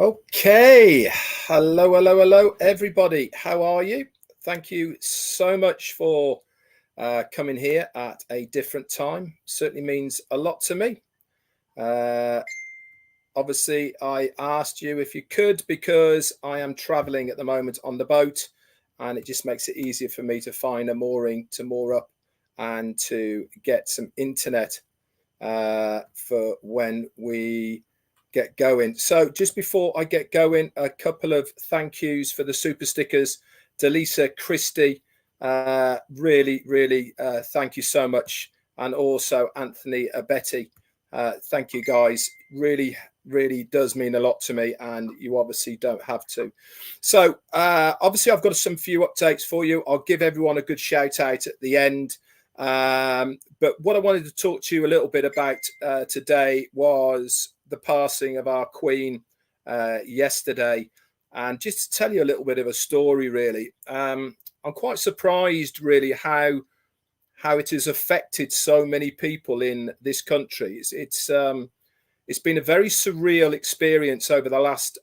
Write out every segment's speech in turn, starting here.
Okay. Hello, everybody. How are you? Thank you so much for coming here at a different time. Certainly means a lot to me. Uh, Obviously, I asked you if you could because I am traveling at the moment on the boat, and it just makes it easier for me to find a mooring to moor up and to get some internet for when we get going. So just before I get going, a couple of thank yous for the super stickers. Delisa Christie, really, thank you so much. And also Anthony Abetti. Thank you guys. Really does mean a lot to me, and you obviously don't have to. So obviously I've got some few updates for you. I'll give everyone a good shout out at the end. But what I wanted to talk to you a little bit about today was the passing of our Queen yesterday, and just to tell you a little bit of a story. Really, I'm quite surprised, really, how it has affected so many people in this country. It's been a very surreal experience over the last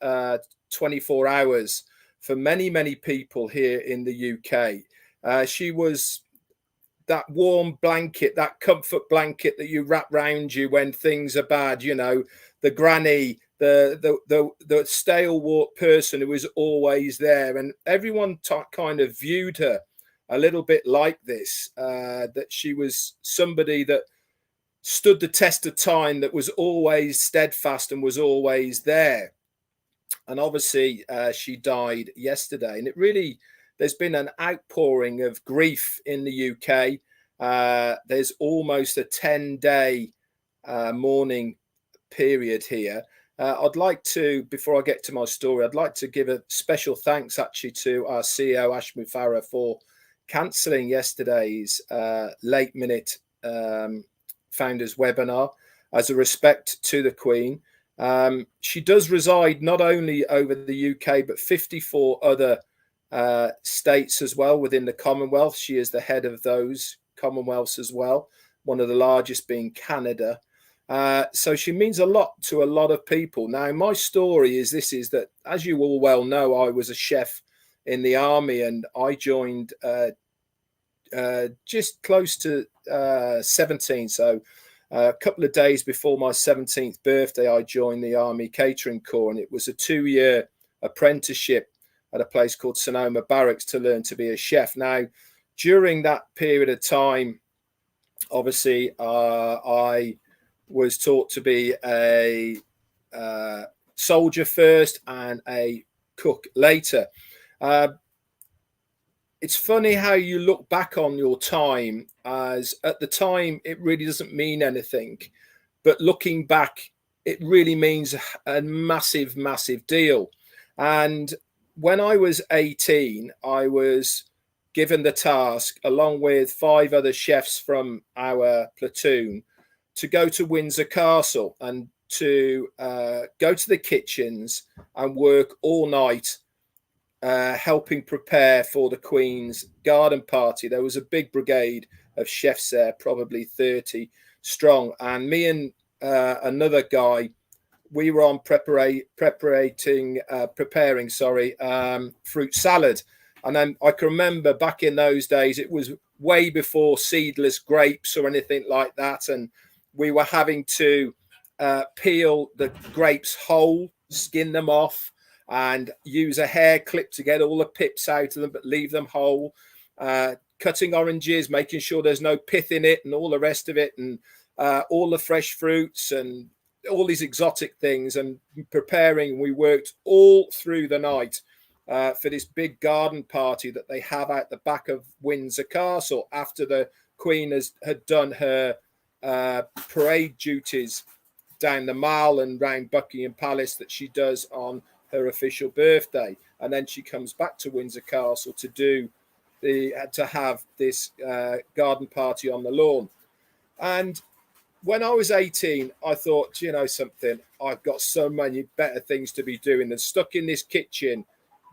24 hours for many people here in the UK. She was that warm blanket, that comfort blanket that you wrap round you when things are bad. You know, the granny, the stalwart person who was always there, and everyone kind of viewed her a little bit like this. That she was somebody that stood the test of time, that was always steadfast and was always there. And obviously, she died yesterday, and it really, there's been an outpouring of grief in the UK. There's almost a 10-day mourning period here. I'd like to, before I get to my story, I'd like to give a special thanks actually to our CEO, Ashmi Farah, for cancelling yesterday's late minute founders webinar as a respect to the Queen. She does reside not only over the UK, but 54 other states as well within the Commonwealth. She is the head of those Commonwealths as well, one of the largest being Canada. So she means a lot to a lot of people. Now, my story is that, as you all well know, I was a chef in the army, and I joined just close to 17. So a couple of days before my 17th birthday, I joined the Army Catering Corps, and it was a 2-year apprenticeship at a place called Sonoma Barracks to learn to be a chef. Now, during that period of time, obviously, I was taught to be a soldier first and a cook later. It's funny how you look back on your time, as at the time it really doesn't mean anything, but looking back, it really means a massive deal. And when I was 18, I was given the task, along with 5 other chefs from our platoon, to go to Windsor Castle and to go to the kitchens and work all night, helping prepare for the Queen's garden party. There was a big brigade of chefs there, probably 30 strong, and me and another guy, we were on preparing fruit salad. And then I can remember back in those days, it was way before seedless grapes or anything like that, and we were having to peel the grapes whole, skin them off, and use a hair clip to get all the pips out of them, but leave them whole. Cutting oranges, making sure there's no pith in it, and all the rest of it, and all the fresh fruits and all these exotic things, and preparing. We worked all through the night for this big garden party that they have out the back of Windsor Castle after the Queen had done her parade duties down the Mall and round Buckingham Palace that she does on her official birthday, and then she comes back to Windsor Castle to have this garden party on the lawn. And when I was 18, I thought, you know something, I've got so many better things to be doing than stuck in this kitchen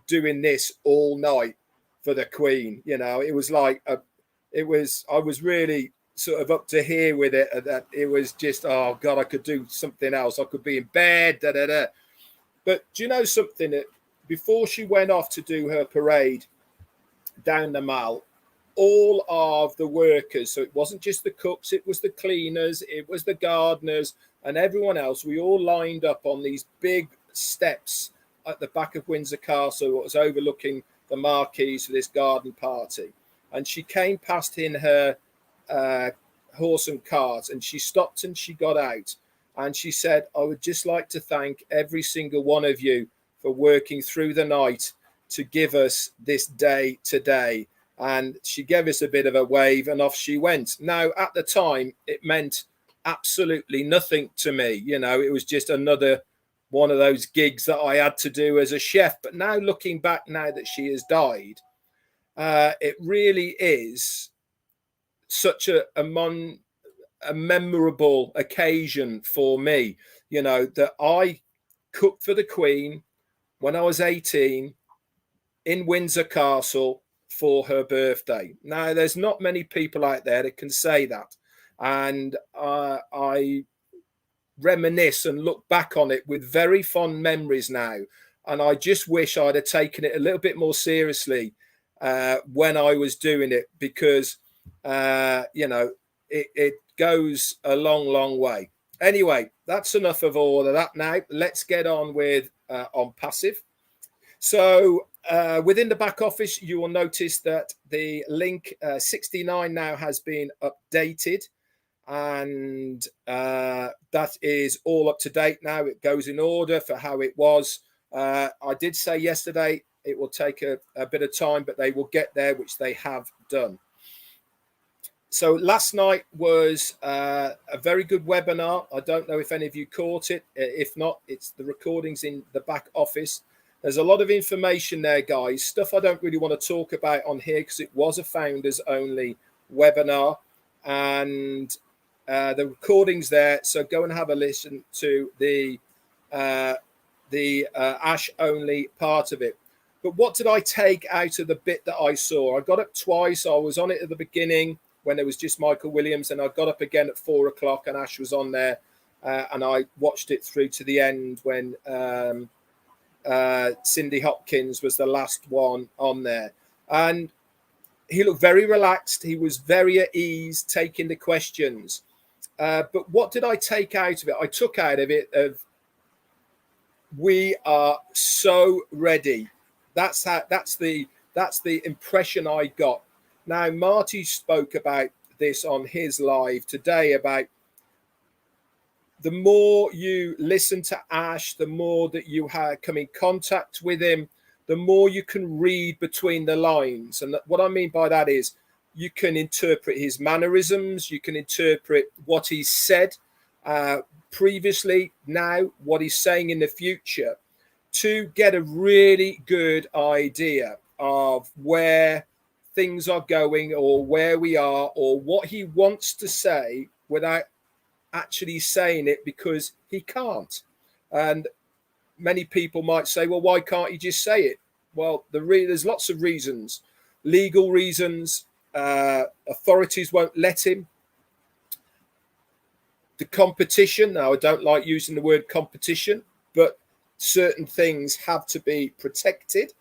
doing this all night for the Queen. You know, it was like I was really sort of up to here with it, that it was just, oh God, I could do something else. I could be in bed, But do you know something? That before she went off to do her parade down the mall, all of the workers, so it wasn't just the cooks, it was the cleaners, it was the gardeners, and everyone else, we all lined up on these big steps at the back of Windsor Castle, what was overlooking the marquees for this garden party. And she came past in her horse and cart, and she stopped and she got out, and she said, I would just like to thank every single one of you for working through the night to give us this day today. And she gave us a bit of a wave, and off she went. Now, at the time, it meant absolutely nothing to me. You know, it was just another one of those gigs that I had to do as a chef. But now, looking back, now that she has died, it really is such a memorable occasion for me, you know, that I cooked for the Queen when I was 18 in Windsor Castle for her birthday. Now, there's not many people out there that can say that. And I reminisce and look back on it with very fond memories now. And I just wish I'd have taken it a little bit more seriously when I was doing it, because, you know, it goes a long, long way. Anyway, that's enough of all of that now. Let's get on with ONPASSIVE. So within the back office, you will notice that the link 69 now has been updated, and that is all up to date now. It goes in order for how it was. I did say yesterday it will take a bit of time, but they will get there, which they have done. So last night was a very good webinar. I don't know if any of you caught it. If not, it's the recordings in the back office. There's a lot of information there, guys. Stuff I don't really want to talk about on here because it was a founders only webinar, and the recordings there. So go and have a listen to the Ash only part of it. But what did I take out of the bit that I saw? I got up twice. I was on it at the beginning when there was just Michael Williams, and I got up again at 4 o'clock and Ash was on there, and I watched it through to the end when Cindy Hopkins was the last one on there, and he looked very relaxed. He was very at ease taking the questions. But what did I take out of it? I took out of it of we are so ready. That's the impression I got. Now, Marty spoke about this on his live today about the more you listen to Ash, the more that you come in contact with him, the more you can read between the lines. And what I mean by that is you can interpret his mannerisms, you can interpret what he said previously, now, what he's saying in the future, to get a really good idea of where things are going or where we are or what he wants to say without actually saying it, because he can't. And many people might say, well, why can't he just say it? Well, there's lots of reasons. Legal reasons, authorities won't let him. The competition, now I don't like using the word competition, but certain things have to be protected.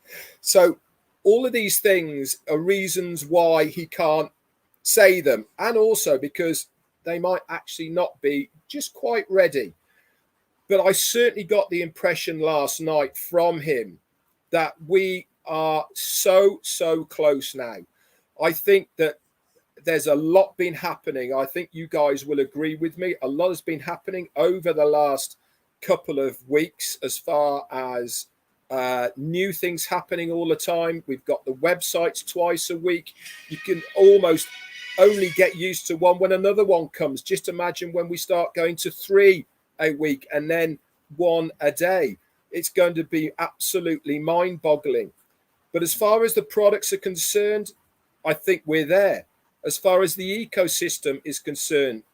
So all of these things are reasons why he can't say them, and also because they might actually not be just quite ready. But I certainly got the impression last night from him that we are so close now. I think that there's a lot been happening. I think you guys will agree with me. A lot has been happening over the last couple of weeks as far as new things happening all the time. We've got the websites twice a week. You can almost only get used to one when another one comes. Just imagine when we start going to 3 a week and then 1 a day. It's going to be absolutely mind-boggling. But as far as the products are concerned, I think we're there. As far as the ecosystem is concerned,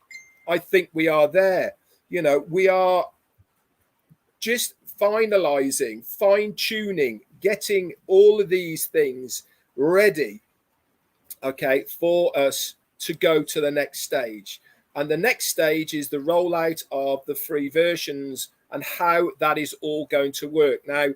I think we are there. You know, we are just finalizing, fine-tuning, getting all of these things ready, okay, for us to go to the next stage. And the next stage is the rollout of the free versions and how that is all going to work. Now,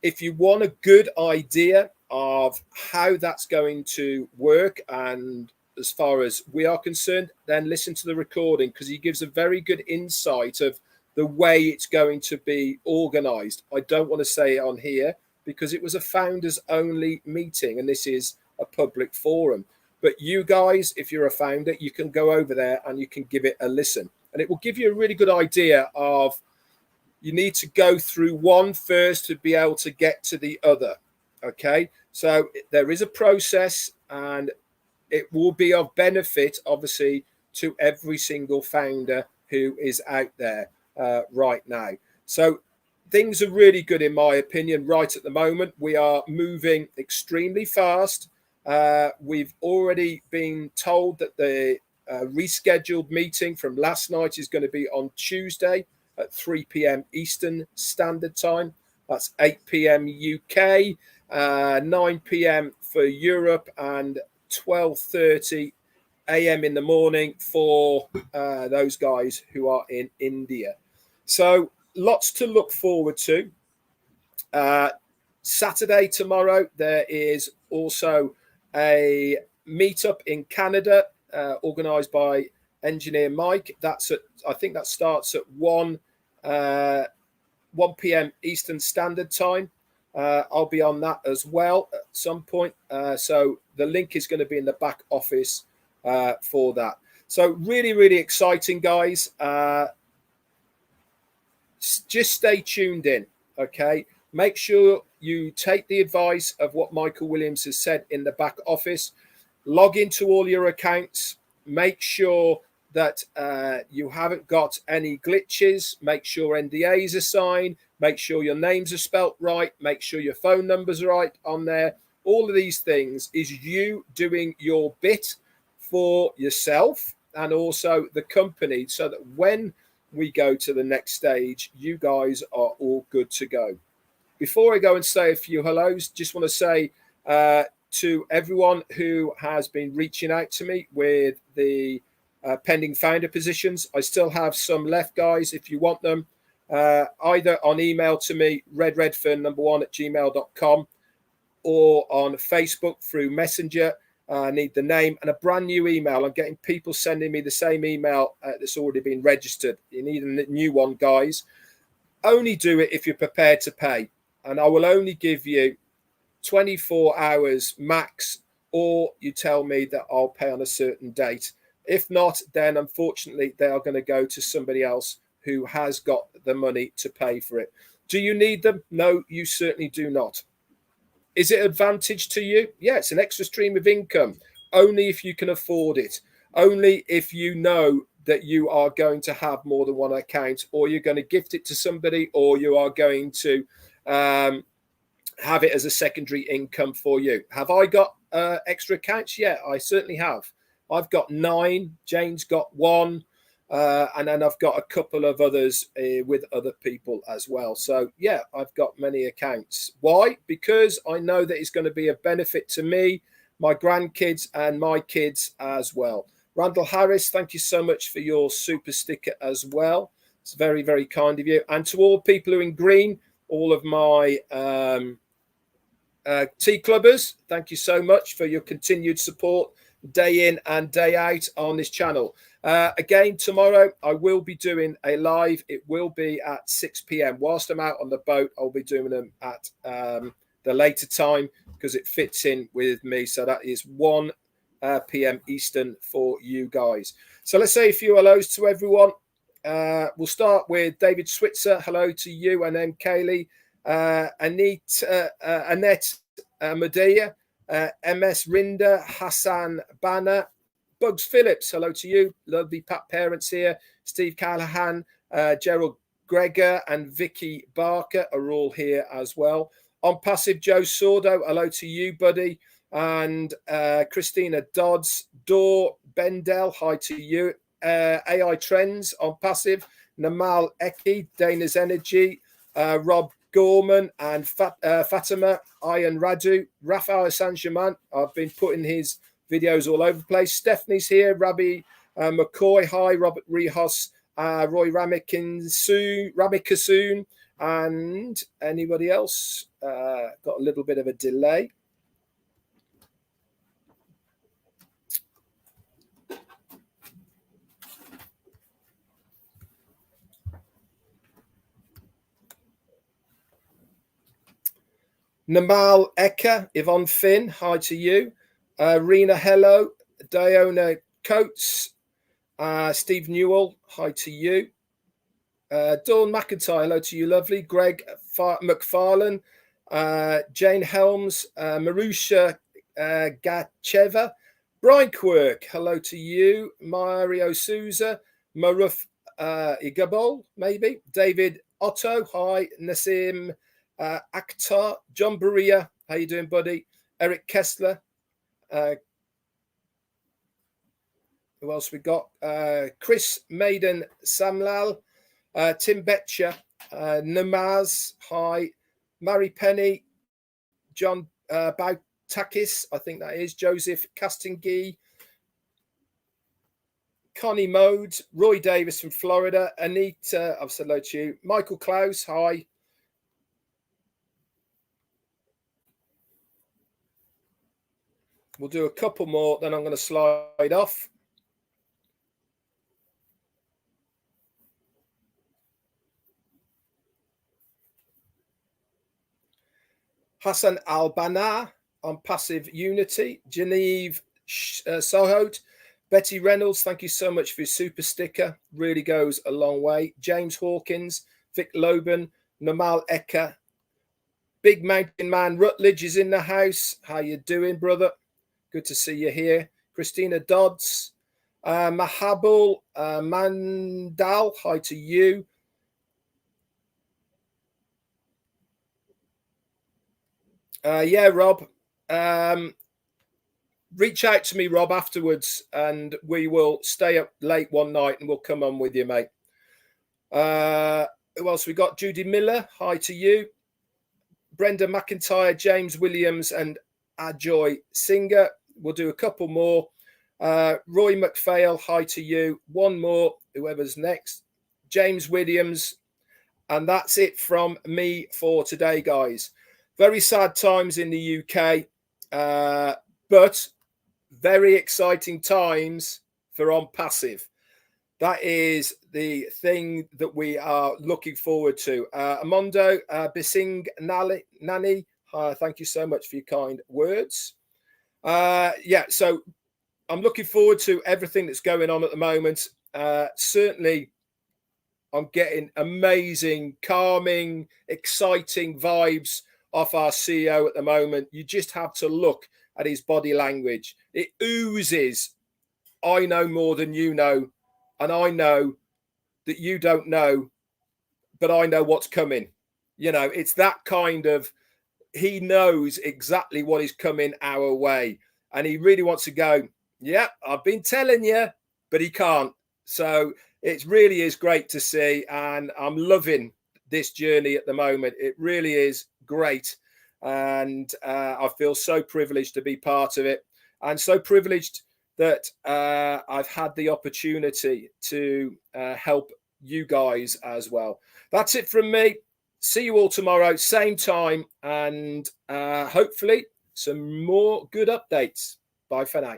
if you want a good idea of how that's going to work, and as far as we are concerned, then listen to the recording, because he gives a very good insight of the way it's going to be organized. I don't want to say it on here because it was a founders only meeting and this is a public forum. But you guys, if you're a founder, you can go over there and you can give it a listen. And it will give you a really good idea of, you need to go through one first to be able to get to the other. Okay, so there is a process and it will be of benefit, obviously, to every single founder who is out there right now. So things are really good, in my opinion, right at the moment. We are moving extremely fast. We've already been told that the rescheduled meeting from last night is going to be on Tuesday at 3 p.m. Eastern Standard Time. That's 8 p.m. UK, 9 p.m. for Europe, and 12:30 a.m. in the morning for those guys who are in India. So lots to look forward to. Saturday, tomorrow, there is also a meetup in Canada organised by Engineer Mike. That's at, I think that starts at 1 p.m. Eastern Standard Time. I'll be on that as well at some point. So the link is going to be in the back office for that. So really, really exciting, guys. Just stay tuned in, okay? Make sure you take the advice of what Michael Williams has said in the back office. Log into all your accounts. Make sure that you haven't got any glitches. Make sure NDAs are signed. Make sure your names are spelt right. Make sure your phone numbers are right on there. All of these things is you doing your bit for yourself and also the company, so that when we go to the next stage, you guys are all good to go. Before I go and say a few hellos, just want to say to everyone who has been reaching out to me with the pending founder positions, I still have some left, guys. If you want them, either on email to me, redredfern1@gmail.com, or on Facebook through Messenger. I need the name and a brand new email. I'm getting people sending me the same email that's already been registered. You need a new one, guys. Only do it if you're prepared to pay. And I will only give you 24 hours max, or you tell me that I'll pay on a certain date. If not, then unfortunately, they are going to go to somebody else who has got the money to pay for it. Do you need them? No, you certainly do not. Is it advantage to you? Yeah, it's an extra stream of income, only if you can afford it. Only if you know that you are going to have more than one account, or you're going to gift it to somebody, or you are going to have it as a secondary income for you. Have I got extra accounts? Yeah, I certainly have. I've got 9. Jane's got 1. And then I've got a couple of others with other people as well. So, yeah, I've got many accounts. Why? Because I know that it's going to be a benefit to me, my grandkids, and my kids as well. Randall Harris, thank you so much for your super sticker as well. It's very, very kind of you. And to all people who are in green, all of my tea clubbers, thank you so much for your continued support day in and day out on this channel. Again, tomorrow I will be doing a live. It will be at 6 p.m. Whilst I'm out on the boat, I'll be doing them at the later time because it fits in with me. So that is 1 p.m. Eastern for you guys. So let's say a few hellos to everyone. We'll start with David Switzer. Hello to you, and then Kaylee, Annette Medea, MS Rinder, Hassan Banner, Bugs Phillips, hello to you. Lovely Pat Parents here. Steve Callahan, Gerald Gregor, and Vicky Barker are all here as well. ONPASSIVE Joe Sordo, hello to you, buddy. And Christina Dodds, Dor Bendel, hi to you. AI Trends, ONPASSIVE, Namal Eki, Dana's Energy, Rob Gorman, and Fatima, Ian Radu, Rafael Saint-Germain. I've been putting his videos all over the place. Stephanie's here, Rabbi McCoy, hi, Robert Rehos, Roy Ramikasoon, and anybody else? Got a little bit of a delay. Namal Eka, Yvonne Finn, hi to you. Rena, hello. Diona Coates, Steve Newell, hi to you. Dawn McIntyre, hello to you, lovely. Greg McFarlane, Jane Helms, Marusha Gacheva, Brian Quirk, hello to you. Mario Souza, Maruf Igabol, maybe. David Otto, hi. Nassim Akhtar, John Berea, how you doing, buddy? Eric Kessler. Who else we got? Chris Maiden Samlal, Tim Betcher, Namaz, hi. Mary Penny, John Bautakis, I think that is, Joseph Castingui, Connie Mode, Roy Davis from Florida, Anita, I've said hello to you. Michael Klaus, hi. We'll do a couple more, then I'm going to slide off. Hassan Al-Banna on Passive Unity. Genevieve Sohot. Betty Reynolds, thank you so much for your super sticker. Really goes a long way. James Hawkins, Vic Loban, Namal Eka. Big Mountain Man Rutledge is in the house. How you doing, brother? Good to see you here. Christina Dodds. Mahabul Mandal, hi to you. Yeah, Rob. Reach out to me, Rob, afterwards, and we will stay up late one night and we'll come on with you, mate. Who else we got? Judy Miller, hi to you. Brenda McIntyre, James Williams, and Ajoy Singer. We'll do a couple more. Roy McPhail, hi to you. One more, whoever's next. James Williams. And that's it from me for today, guys. Very sad times in the UK, but very exciting times for ONPASSIVE. That is the thing that we are looking forward to. Amondo Bising Nani, thank you so much for your kind words. Yeah, so I'm looking forward to everything that's going on at the moment. Certainly, I'm getting amazing, calming, exciting vibes off our CEO at the moment. You just have to look at his body language. It oozes, I know more than you know, and I know that you don't know, but I know what's coming. You know, it's that kind of, he knows exactly what is coming our way. And he really wants to go, yeah, I've been telling you, but he can't. So it really is great to see. And I'm loving this journey at the moment. It really is great. And I feel so privileged to be part of it, and so privileged that I've had the opportunity to help you guys as well. That's it from me. See you all tomorrow, same time, and hopefully some more good updates. Bye for now.